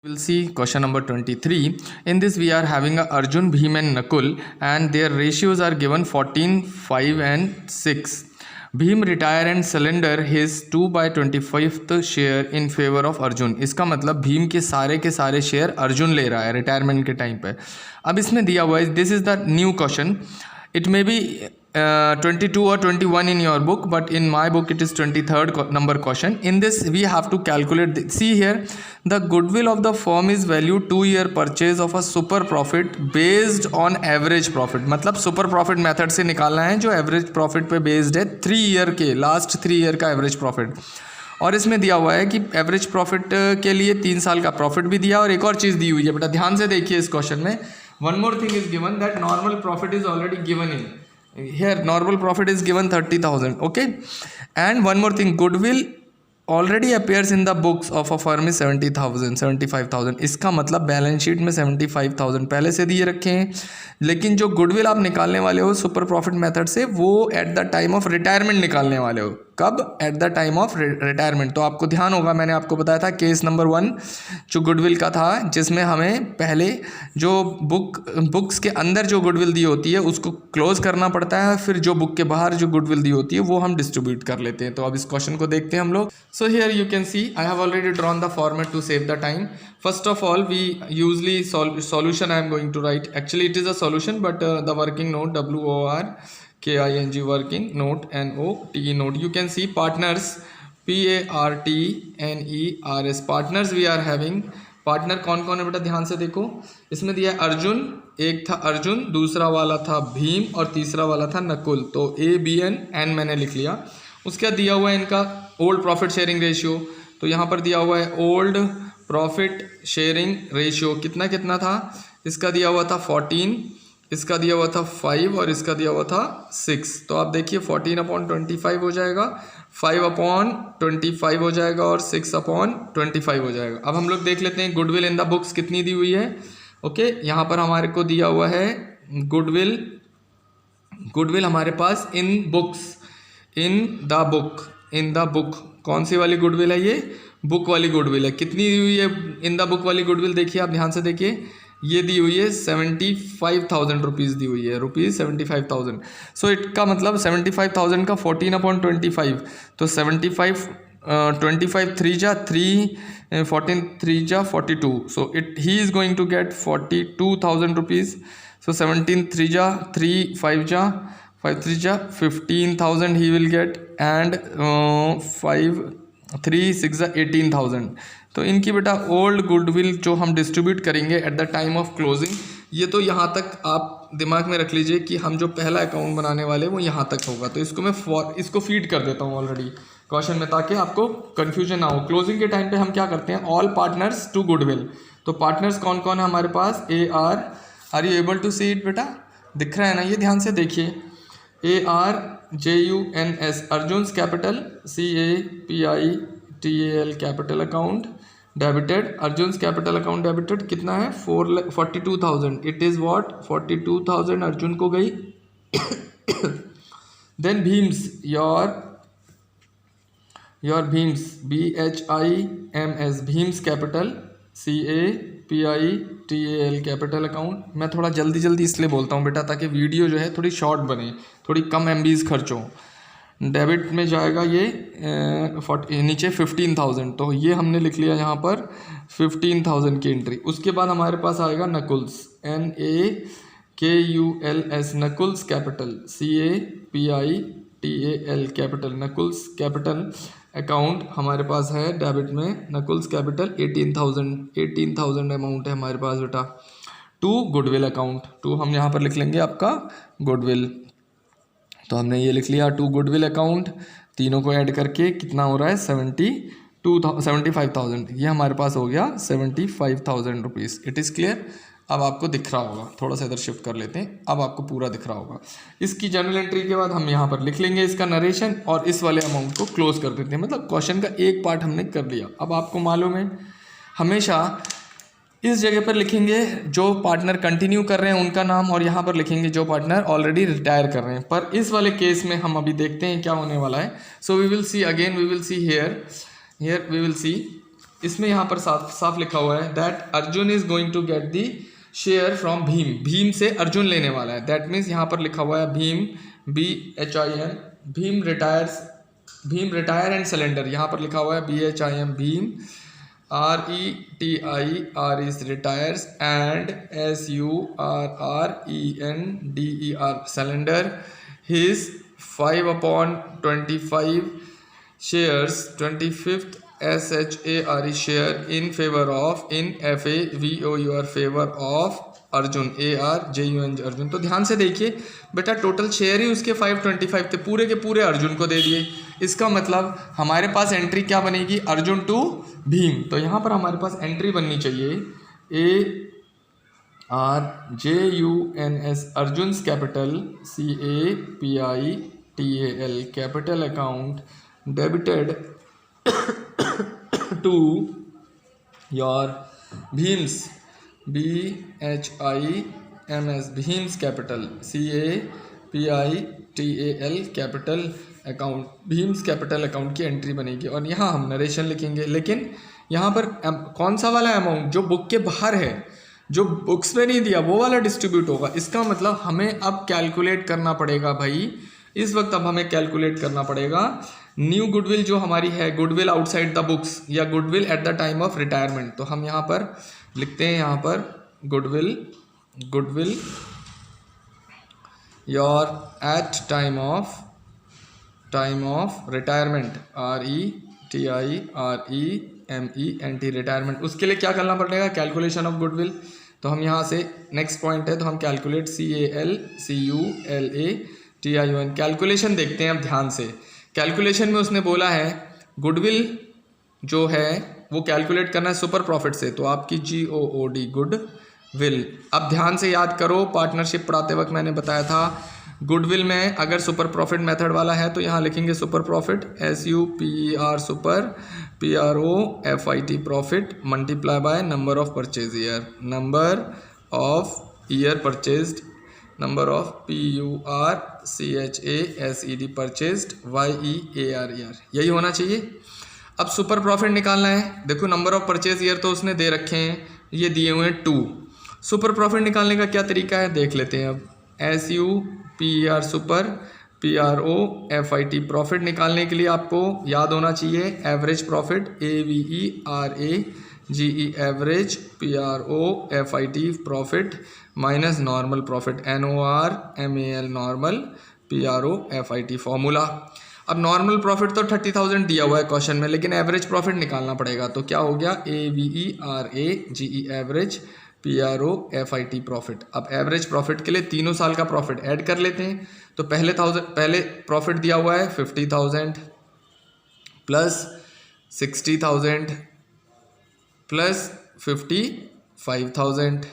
We'll see question number 23. In this we are having a Arjun, Bhim and Nakul and their ratios are given 14, 5 and 6. Bhim retire and surrender his 2/25th share in favor of Arjun. इसका मतलब भीम के सारे share Arjun ले रहा है retirement के time पे. अब इसमें दिया हुआ है, this is the new question. It may be 22 or 21 in your book, but in my book it is 23rd number question. In this we have to calculate see here, the goodwill of the firm is valued 2-year purchase of a super profit based on average profit. मतलब super profit method से निकालना है जो average profit पे based है 3 year के last 3 year का average profit. और इसमें दिया हुआ है कि एवरेज प्रॉफिट के लिए 3 साल का प्रॉफिट भी दिया और एक और चीज़ दी हुई है. बेटा ध्यान से देखिए इस क्वेश्चन में. One more thing is given, that normal profit is already given in. Here normal profit is given 30,000. Okay, and one more thing, goodwill already appears in the books of a firm is 70,000 75,000. इसका मतलब balance sheet में 75,000 पहले से दिए रखे हैं, लेकिन जो गुडविल आप निकालने वाले हो सुपर प्रॉफिट मेथड से वो eight the time of retirement निकालने वाले हो. कब? Eight the time of retirement. तो आपको ध्यान होगा, मैंने आपको बताया था केस नंबर 1 जो गुडविल का था, जिसमें हमें पहले जो बुक्स के अंदर जो गुडविल दी होती है उसको क्लोज करना पड़ता है, फिर जो बुक के बाहर जो गुडविल दी होती है वो हम डिस्ट्रीब्यूट कर लेते हैं. तो अब इस क्वेश्चन को देखते हैं हम लोग. So here you can see I have already drawn the format to save the time. First of all, we usually solution I am going to write. Actually it is a solution, but the working note, WORKING working note, NOTE note. You can see partners, PARTNERS. partners we are having. Partner कौन कौन है बेटा ध्यान से देखो. इसमें दिया अर्जुन, एक था अर्जुन, दूसरा वाला था भीम और तीसरा वाला था नकुल. तो ABN मैंने लिख लिया. उसका दिया हुआ है इनका ओल्ड प्रॉफिट शेयरिंग रेशियो. तो यहाँ पर दिया हुआ है ओल्ड प्रॉफिट शेयरिंग रेशियो कितना कितना था. इसका दिया हुआ था 14, इसका दिया हुआ था 5 और इसका दिया हुआ था 6. तो आप देखिए 14/25 हो जाएगा, 5/25 हो जाएगा और 6/25 हो जाएगा. अब हम लोग देख लेते हैं गुडविल इन द बुक्स कितनी दी हुई है. ओके, यहाँ पर हमारे को दिया हुआ है गुडविल हमारे पास इन द बुक कौन सी वाली गुडविल है, ये बुक वाली गुडविल है. कितनी दी हुई है इन द बुक वाली गुडविल, देखिए आप ध्यान से देखिए, ये दी हुई है 75,000 रुपीज़ दी हुई है, रुपीज़ 75,000. सो इसका मतलब 75,000 का 14/25, तो 75 25 3 जा 3 14 3 जा 42. So he is going to get 42,000 rupees. So 17 3 जा 3 5 जा 5 3 जा 15,000 he will get, and 5 3 6 जा 18,000. तो इनकी बेटा ओल्ड गुडविल जो हम डिस्ट्रीब्यूट करेंगे eight the time of closing, ये तो यहाँ तक आप दिमाग में रख लीजिए कि हम जो पहला अकाउंट बनाने वाले वो यहाँ तक होगा. तो इसको मैं इसको फीड कर देता हूँ ऑलरेडी क्वेश्चन में, ताकि आपको कन्फ्यूजन ना हो. क्लोजिंग के टाइम पे हम क्या करते हैं, ऑल पार्टनर्स टू गुडविल. तो पार्टनर्स कौन कौन है हमारे पास, are you able to see it बेटा, दिख रहा है ना, ये ध्यान से देखिए. ARJUNS Arjun's capital, CAPITAL capital account debited. Arjun's capital account debited कितना है 42,000. इट इज़ व्हाट 42,000 अर्जुन को गई. Then Bhim's, your Bhim's BHIMS Bhim's capital, CAPITAL capital account. मैं थोड़ा जल्दी इसलिए बोलता हूँ बेटा ताकि वीडियो जो है थोड़ी शॉर्ट बने, थोड़ी कम MBs खर्च हो. डेबिट में जाएगा ये नीचे 15,000, तो ये हमने लिख लिया यहाँ पर 15,000 की एंट्री. उसके बाद हमारे पास आएगा Nakul's, NAKULS Nakul's capital, CAPITAL capital Nakul's capital account हमारे पास है डेबिट में. नकुल्स कैपिटल 18,000 अमाउंट है हमारे पास बेटा. टू गुडविल अकाउंट, टू हम यहाँ पर लिख लेंगे आपका गुडविल. तो हमने ये लिख लिया टू गुडविल अकाउंट. तीनों को ऐड करके कितना हो रहा है 75,000. ये हमारे पास हो गया 75,000 रुपीज़. It is clear. अब आपको दिख रहा होगा, थोड़ा सा इधर शिफ्ट कर लेते हैं, अब आपको पूरा दिख रहा होगा. इसकी जनरल एंट्री के बाद हम यहाँ पर लिख लेंगे इसका नरेशन और इस वाले अमाउंट को क्लोज कर देते हैं. मतलब क्वेश्चन का एक पार्ट हमने कर लिया. अब आपको मालूम है हमेशा इस जगह पर लिखेंगे जो पार्टनर कंटिन्यू कर रहे हैं उनका नाम, और यहाँ पर लिखेंगे जो पार्टनर ऑलरेडी रिटायर कर रहे हैं. पर इस वाले केस में हम अभी देखते हैं क्या होने वाला है. So we will see again, we will see here we will see इसमें यहाँ पर साफ साफ लिखा हुआ है that Arjun is going to get the share from Bhim, Bhim से अर्जुन लेने वाला है। दैट मीन्स यहाँ पर लिखा हुआ है Bhim BHIM, Bhim retire and cylinder, यहाँ पर लिखा हुआ है BHIM Bhim, RETIR is retires and SURRENDER cylinder his 5/25 shares 25th SHARE share in favor of in FAVOUR favor of Arjun ARJUN Arjun. तो ध्यान से देखिए बेटा, टोटल शेयर ही उसके 525 थे, पूरे के पूरे अर्जुन को दे दिए। इसका मतलब हमारे पास एंट्री क्या बनेगी, अर्जुन टू भीम। तो यहाँ पर हमारे पास एंट्री बननी चाहिए ARJUNS Arjun's capital CAPITAL capital account debited to your Bhim's BHIMS Bhim's capital CAPITAL capital account, Bhim's capital account की एंट्री बनेगी। और यहाँ हम नरेशन लिखेंगे, लेकिन यहाँ पर कौन सा वाला अमाउंट जो बुक के बाहर है, जो बुक्स में नहीं दिया, वो वाला डिस्ट्रीब्यूट होगा। इसका मतलब हमें अब कैलकुलेट करना पड़ेगा भाई, इस वक्त अब हमें कैलकुलेट करना पड़ेगा न्यू गुडविल जो हमारी है, गुडविल आउटसाइड द बुक्स या goodwill at the time of retirement. तो हम यहाँ पर लिखते हैं, यहाँ पर goodwill your at time of retirement RETIREMENT retirement. उसके लिए क्या करना पड़ेगा, कैलकुलेशन ऑफ गुडविल। तो हम यहाँ से नेक्स्ट पॉइंट है, तो हम कैलकुलेट CALCULATION कैलकुलेशन देखते हैं अब ध्यान से। कैलकुलेशन में उसने बोला है गुडविल जो है वो कैलकुलेट करना है सुपर प्रॉफिट से, तो आपकी GOOD गुडविल। अब ध्यान से याद करो, पार्टनरशिप पढ़ाते वक्त मैंने बताया था गुडविल में अगर सुपर प्रॉफिट मेथड वाला है तो यहाँ लिखेंगे super profit SUPER super PROFIT profit multiply by number of purchase year, number of year purchased, number of PURCHASED purchased YEARER, यही होना चाहिए। अब सुपर प्रॉफिट निकालना है, देखो नंबर ऑफ परचेज ईयर तो उसने दे रखे हैं, ये दिए हुए हैं 2। सुपर प्रॉफिट निकालने का क्या तरीका है देख लेते हैं। अब SUPER सुपर PROFIT प्रॉफिट निकालने के लिए आपको याद होना चाहिए average profit AVERAGE average PROFIT profit minus normal profit NORMAL normal PROFIT formula. अब नॉर्मल प्रॉफिट तो 30,000 दिया हुआ है क्वेश्चन में, लेकिन एवरेज प्रॉफिट निकालना पड़ेगा। तो क्या हो गया, AVERAGE एवरेज PROFIT प्रॉफिट। अब एवरेज प्रॉफिट के लिए तीनों साल का प्रॉफिट ऐड कर लेते हैं। तो पहले प्रॉफिट दिया हुआ है 50,000 प्लस 60,000 प्लस 55,000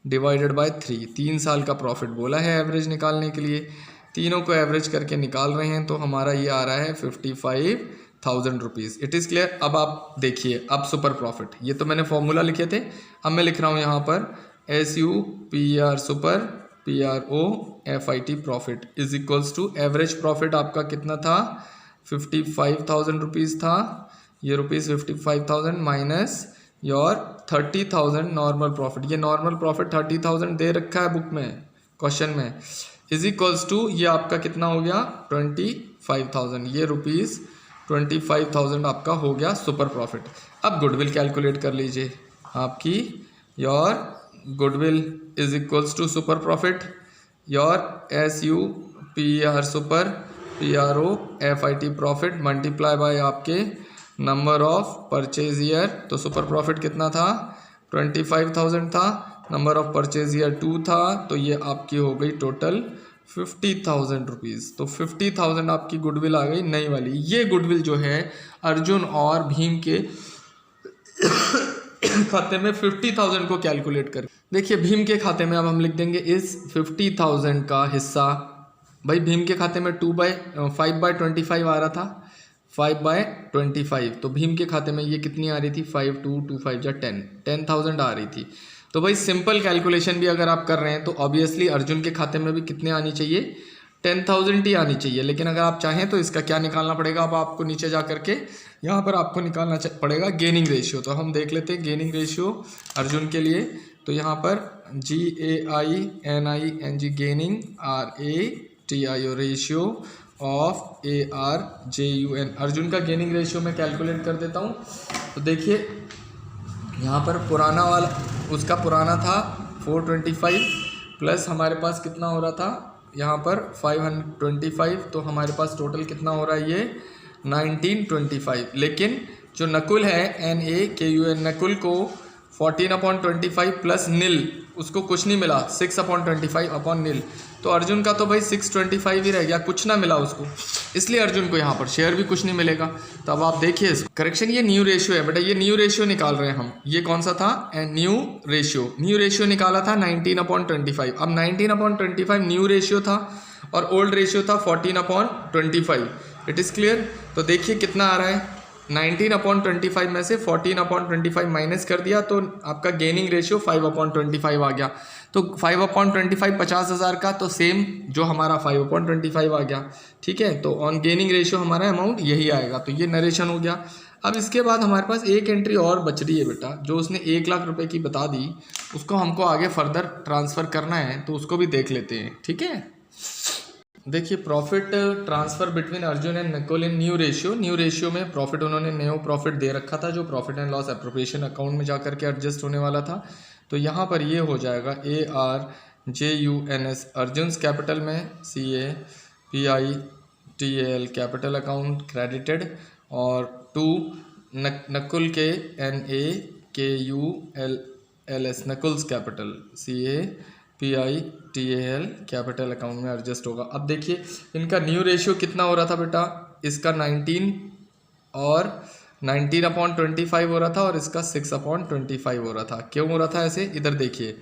डिवाइडेड बाय 3, 3 साल का प्रॉफिट बोला है एवरेज निकालने के लिए। तीनों को एवरेज करके निकाल रहे हैं, तो हमारा ये आ रहा है 55,000 रुपीज़। It is clear. अब आप देखिए, अब सुपर प्रॉफिट, ये तो मैंने फॉर्मूला लिखे थे, अब मैं लिख रहा हूँ यहाँ पर SUPER super PROFIT profit is equals to average profit आपका कितना था, 55,000 रुपीज़ था, ये rupees 55,000 minus your 30,000 normal profit. ये नॉर्मल प्रॉफिट 30,000 दे रखा है बुक में, क्वेश्चन में, इज इक्वल्स टू ये आपका कितना हो गया 25,000, ये रुपीज़ 25,000 आपका हो गया सुपर प्रॉफिट। अब गुडविल कैलकुलेट कर लीजिए, आपकी your goodwill is equals to super profit your SUPER super PROFIT profit multiply by आपके नंबर ऑफ परचेज ईयर। तो सुपर प्रॉफिट कितना था, 25,000 था, नंबर ऑफ परचेज ईयर 2 था, तो ये आपकी हो गई टोटल 50,000 रुपीज़। तो 50,000 आपकी गुडविल आ गई नई वाली। ये गुडविल जो है अर्जुन और भीम के खाते में 50,000 को कैलकुलेट कर देखिए। भीम के खाते में अब हम लिख देंगे इस 50,000 का हिस्सा, भाई भीम के खाते में 5/25 आ रहा था, 5/25, तो भीम के खाते में ये कितनी आ रही थी, 5 2 2 5 जा 10,000 आ रही थी। तो भाई सिंपल कैलकुलेशन भी अगर आप कर रहे हैं तो ऑब्वियसली अर्जुन के खाते में भी कितने आनी चाहिए, 10,000 ही आनी चाहिए। लेकिन अगर आप चाहें तो इसका क्या निकालना पड़ेगा, अब आपको नीचे जा करके यहाँ पर आपको निकालना पड़ेगा गेनिंग रेशियो। तो हम देख लेते हैं गेनिंग रेशियो अर्जुन के लिए। तो यहाँ पर GAINING gaining RATIO ratio of ARJUN Arjun का गेनिंग रेशियो मैं कैलकुलेट कर देता हूँ। तो देखिए यहाँ पर पुराना वाला उसका पुराना था 425 प्लस हमारे पास कितना हो रहा था यहाँ पर 525, तो हमारे पास टोटल कितना हो रहा है ये 1925। लेकिन जो नकुल है NAKUN नकुल को 14/25 प्लस नील उसको कुछ नहीं मिला 6/25 तो अर्जुन का तो भाई 625 ही रह गया, कुछ ना मिला उसको, इसलिए अर्जुन को यहाँ पर शेयर भी कुछ नहीं मिलेगा। तो अब आप देखिए इसको करेक्शन, ये न्यू रेशियो है बेटा, ये न्यू रेशियो निकाल रहे हैं हम। ये कौन सा था न्यू रेशियो निकाला था 19/25। अब 19/25 न्यू रेशियो था और ओल्ड रेशियो था 14/25। It is clear. तो देखिए कितना आ रहा है 19/25 में से 14/25 माइनस कर दिया तो आपका गेनिंग रेशियो 5/25 आ गया। तो 5/25 50,000 का, तो सेम जो हमारा 5/25 आ गया। ठीक है, तो ऑन गेनिंग रेशियो हमारा अमाउंट यही आएगा। तो ये नरेशन हो गया। अब इसके बाद हमारे पास एक एंट्री और बच रही है बेटा, जो उसने 1 लाख रुपए की बता दी, उसको हमको आगे फर्दर ट्रांसफ़र करना है, तो उसको भी देख लेते हैं। ठीक है, देखिए profit transfer between Arjun and Nakul in new ratio में प्रॉफिट उन्होंने न्यू प्रॉफिट दे रखा था, जो profit and loss appropriation account में जा करके एडजस्ट होने वाला था। तो यहाँ पर ये हो जाएगा ARJUNS अर्जुन्स कैपिटल में CAPITAL कैपिटल अकाउंट क्रेडिटेड, और टू नकुल के NAKULS Nakul's capital CAPITAL capital account में एडजस्ट होगा। अब देखिए इनका न्यू रेशियो कितना हो रहा था बेटा, इसका 19 और 19/25 हो रहा था और इसका 6/25 हो रहा था। क्यों हो रहा था ऐसे, इधर देखिए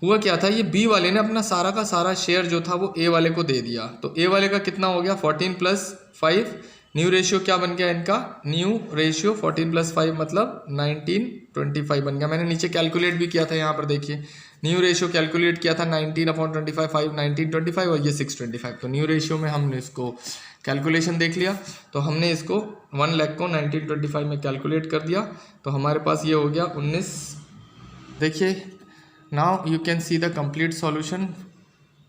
हुआ क्या था, ये बी वाले ने अपना सारा का सारा शेयर जो था वो ए वाले को दे दिया। तो ए वाले का कितना हो गया 14 + 5, न्यू रेशियो क्या बन गया इनका, न्यू रेशियो 14 + 5 मतलब 19/25 बन गया। मैंने नीचे कैलकुलेट भी किया था, यहाँ पर देखिए न्यू रेशियो कैलकुलेट किया था 19/25 5 19/25 और ये 6/25। तो न्यू रेशियो में हमने इसको कैलकुलेशन देख लिया, तो हमने इसको 1 लाख को 19/25 में कैलकुलेट कर दिया, तो हमारे पास ये हो गया 19। देखिए now you can see the complete solution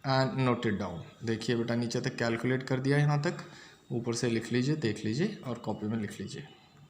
and note it down. देखिए बेटा नीचे तक कैलकुलेट कर दिया, यहाँ तक ऊपर से लिख लीजिए, देख लीजिए और कॉपी में लिख लीजिए।